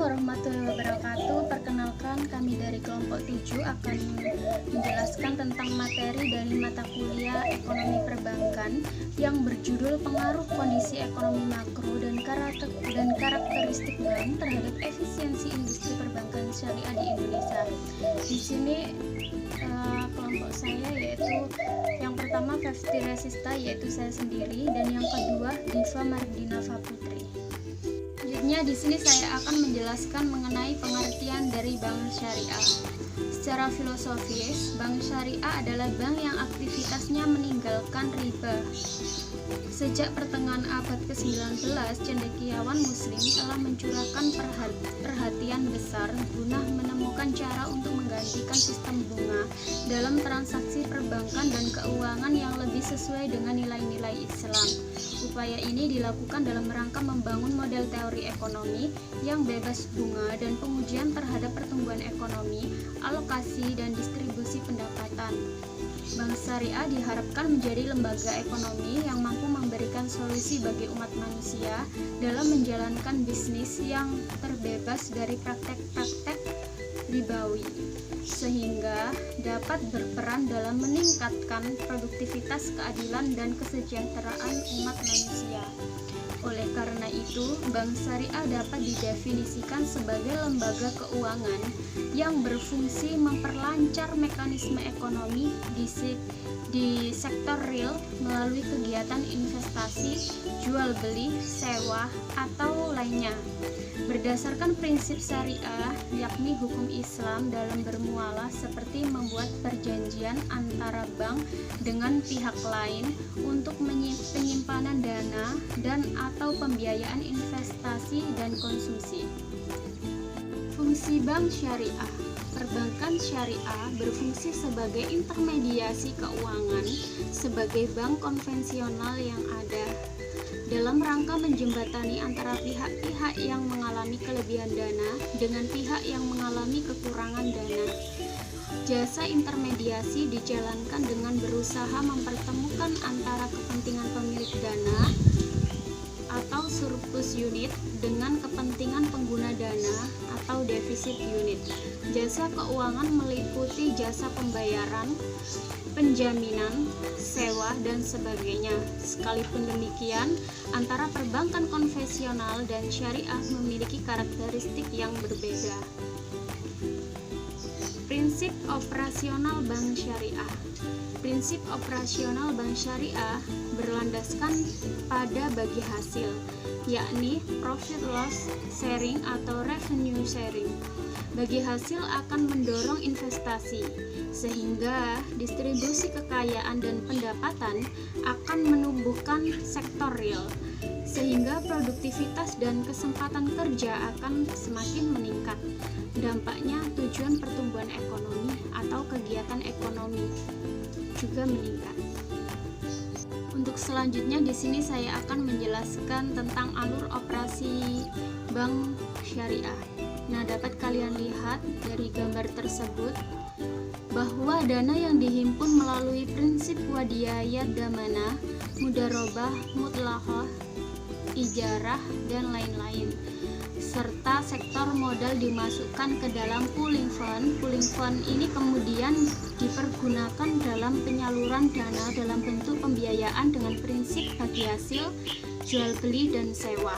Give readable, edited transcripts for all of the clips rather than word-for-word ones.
warahmatullahi wabarakatuh. Perkenalkan, kami dari kelompok 7 akan menjelaskan tentang materi dari mata kuliah Ekonomi Perbankan yang berjudul Pengaruh Kondisi Ekonomi Makro dan Karakteristik Bank terhadap Efisiensi Industri Perbankan Syariah di Indonesia. Di sini kelompok saya yaitu yang pertama Fefti Resista, yaitu saya sendiri, dan yang kedua Diva Mardina Putri. Selanjutnya di sini saya akan menjelaskan mengenai pengertian dari bank syariah. Secara filosofis, bank syariah adalah bank yang aktivitasnya meninggalkan riba. Sejak pertengahan abad ke-19, cendekiawan muslim telah mencurahkan perhatian besar guna menemukan cara untuk menggantikan sistem bunga dalam transaksi perbankan dan keuangan yang lebih sesuai dengan nilai-nilai Islam. Upaya ini dilakukan dalam rangka membangun model teori ekonomi yang bebas bunga dan pengujian terhadap pertumbuhan ekonomi, alokasi, dan distribusi pendapatan. Bank syariah diharapkan menjadi lembaga ekonomi yang mampu memberikan solusi bagi umat manusia dalam menjalankan bisnis yang terbebas dari praktek-praktek ribawi, sehingga dapat berperan dalam meningkatkan produktivitas, keadilan, dan kesejahteraan umat manusia. Oleh karena itu, bank syariah dapat didefinisikan sebagai lembaga keuangan yang berfungsi memperlancar mekanisme ekonomi di sektor real melalui kegiatan investasi, jual beli, sewa, atau lainnya. Berdasarkan prinsip syariah, yakni hukum Islam dalam bermuamalah seperti membuat perjanjian antara bank dengan pihak lain untuk penyimpanan dana dan atau pembiayaan investasi dan konsumsi. Fungsi bank syariah. Perbankan syariah berfungsi sebagai intermediasi keuangan sebagai bank konvensional yang ada dalam rangka menjembatani antara pihak-pihak yang mengalami kelebihan dana dengan pihak yang mengalami kekurangan dana. Jasa intermediasi dijalankan dengan berusaha mempertemukan antara kepentingan pemilik dana atau surplus unit dengan kepentingan pengguna dana atau defisit unit. Jasa keuangan meliputi jasa pembayaran, penjaminan, sewa, dan sebagainya. Sekalipun demikian, antara perbankan konvensional dan syariah memiliki karakteristik yang berbeda. Prinsip operasional bank syariah. Prinsip operasional bank syariah berlandaskan pada bagi hasil, yakni profit loss sharing atau revenue sharing. Bagi hasil akan mendorong investasi, sehingga distribusi kekayaan dan pendapatan akan menumbuhkan sektor real, sehingga produktivitas dan kesempatan kerja akan semakin meningkat. Dampaknya tujuan pertumbuhan ekonomi atau kegiatan ekonomi juga meningkat. Untuk selanjutnya di sini saya akan menjelaskan tentang alur operasi bank syariah. Nah, dapat kalian lihat dari gambar tersebut bahwa dana yang dihimpun melalui prinsip wadiyah damana, mudarobah, mutlaqah, ijarah, dan lain-lain, serta sektor modal dimasukkan ke dalam pooling fund. Pooling fund ini kemudian dipergunakan dalam penyaluran dana dalam bentuk pembiayaan dengan prinsip bagi hasil, jual beli, dan sewa.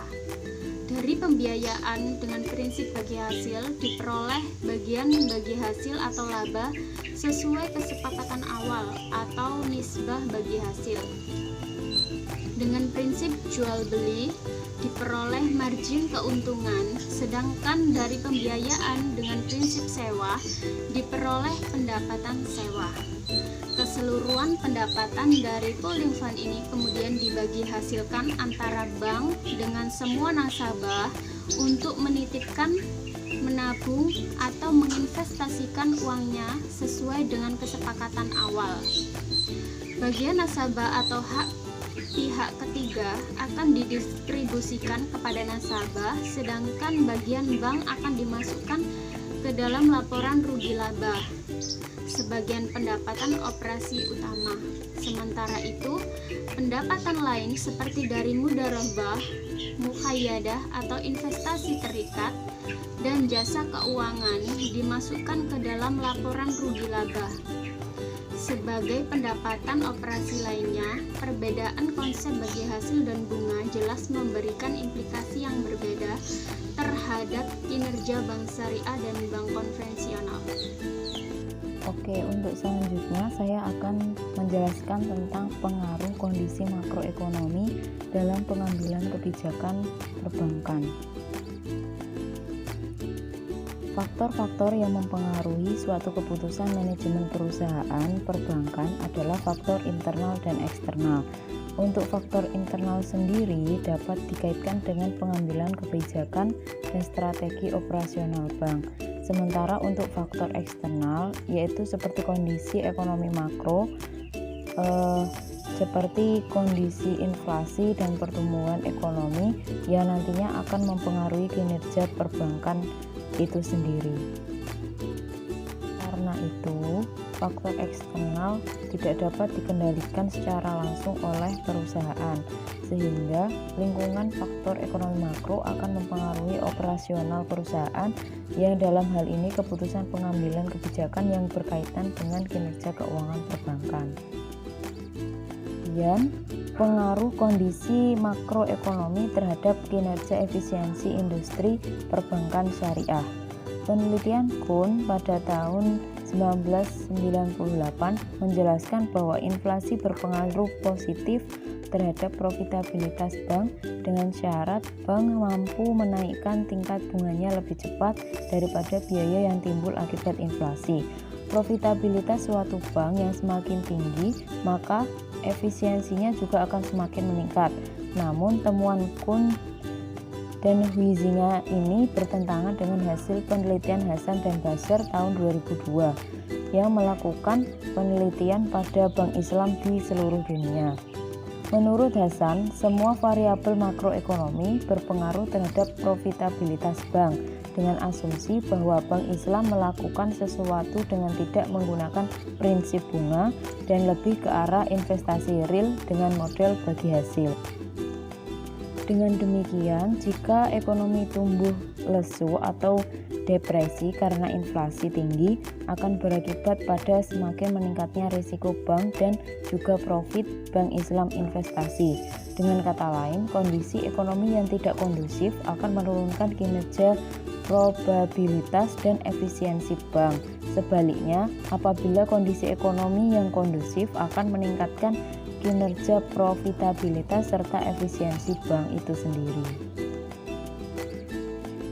Dari pembiayaan dengan prinsip bagi hasil diperoleh bagian bagi hasil atau laba sesuai kesepakatan awal atau nisbah bagi hasil. Dengan prinsip jual beli diperoleh margin keuntungan, sedangkan dari pembiayaan dengan prinsip sewa diperoleh pendapatan sewa. Keseluruhan pendapatan dari pooling fund ini kemudian dibagi hasilkan antara bank dengan semua nasabah untuk menitipkan, menabung, atau menginvestasikan uangnya sesuai dengan kesepakatan awal. Bagian nasabah atau hak pihak ketiga akan didistribusikan kepada nasabah, sedangkan bagian bank akan dimasukkan ke dalam laporan rugi laba. sebagian pendapatan operasi utama. Sementara itu, pendapatan lain seperti dari mudharabah, mukhayadah atau investasi terikat, dan jasa keuangan dimasukkan ke dalam laporan rugi laba. Sebagai pendapatan operasi lainnya, perbedaan konsep bagi hasil dan bunga jelas memberikan implikasi yang berbeda terhadap kinerja bank syariah dan bank konvensional. Oke, untuk selanjutnya saya akan menjelaskan tentang pengaruh kondisi makroekonomi dalam pengambilan kebijakan perbankan. Faktor-faktor yang mempengaruhi suatu keputusan manajemen perusahaan perbankan adalah faktor internal dan eksternal. Untuk faktor internal sendiri dapat dikaitkan dengan pengambilan kebijakan dan strategi operasional bank. Sementara untuk faktor eksternal, yaitu seperti kondisi ekonomi makro, seperti kondisi inflasi dan pertumbuhan ekonomi yang nantinya akan mempengaruhi kinerja perbankan itu sendiri. Karena itu, faktor eksternal tidak dapat dikendalikan secara langsung oleh perusahaan, sehingga lingkungan faktor ekonomi makro akan mempengaruhi operasional perusahaan yang dalam hal ini keputusan pengambilan kebijakan yang berkaitan dengan kinerja keuangan perbankan. Kemudian, pengaruh kondisi makroekonomi terhadap kinerja efisiensi industri perbankan syariah. Penelitian Kuhn pada tahun 1998 menjelaskan bahwa inflasi berpengaruh positif terhadap profitabilitas bank dengan syarat bank mampu menaikkan tingkat bunganya lebih cepat daripada biaya yang timbul akibat inflasi. Profitabilitas suatu bank yang semakin tinggi, maka efisiensinya juga akan semakin meningkat. Namun temuan Kuhn dan Huizinga ini bertentangan dengan hasil penelitian Hasan dan Basser tahun 2002 yang melakukan penelitian pada bank Islam di seluruh dunia. Menurut Hasan, semua variabel makroekonomi berpengaruh terhadap profitabilitas bank dengan asumsi bahwa bank Islam melakukan sesuatu dengan tidak menggunakan prinsip bunga dan lebih ke arah investasi real dengan model bagi hasil. Dengan demikian, jika ekonomi tumbuh lesu atau depresi karena inflasi tinggi, akan berakibat pada semakin meningkatnya risiko bank dan juga profit bank Islam investasi. Dengan kata lain, kondisi ekonomi yang tidak kondusif akan menurunkan kinerja, probabilitas, dan efisiensi bank. Sebaliknya, apabila kondisi ekonomi yang kondusif akan meningkatkan kinerja, profitabilitas, serta efisiensi bank itu sendiri.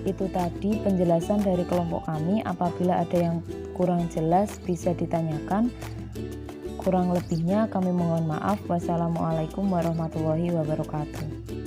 Itu tadi penjelasan dari kelompok kami. Apabila ada yang kurang jelas bisa ditanyakan. Kurang lebihnya kami mohon maaf. Wassalamualaikum warahmatullahi wabarakatuh.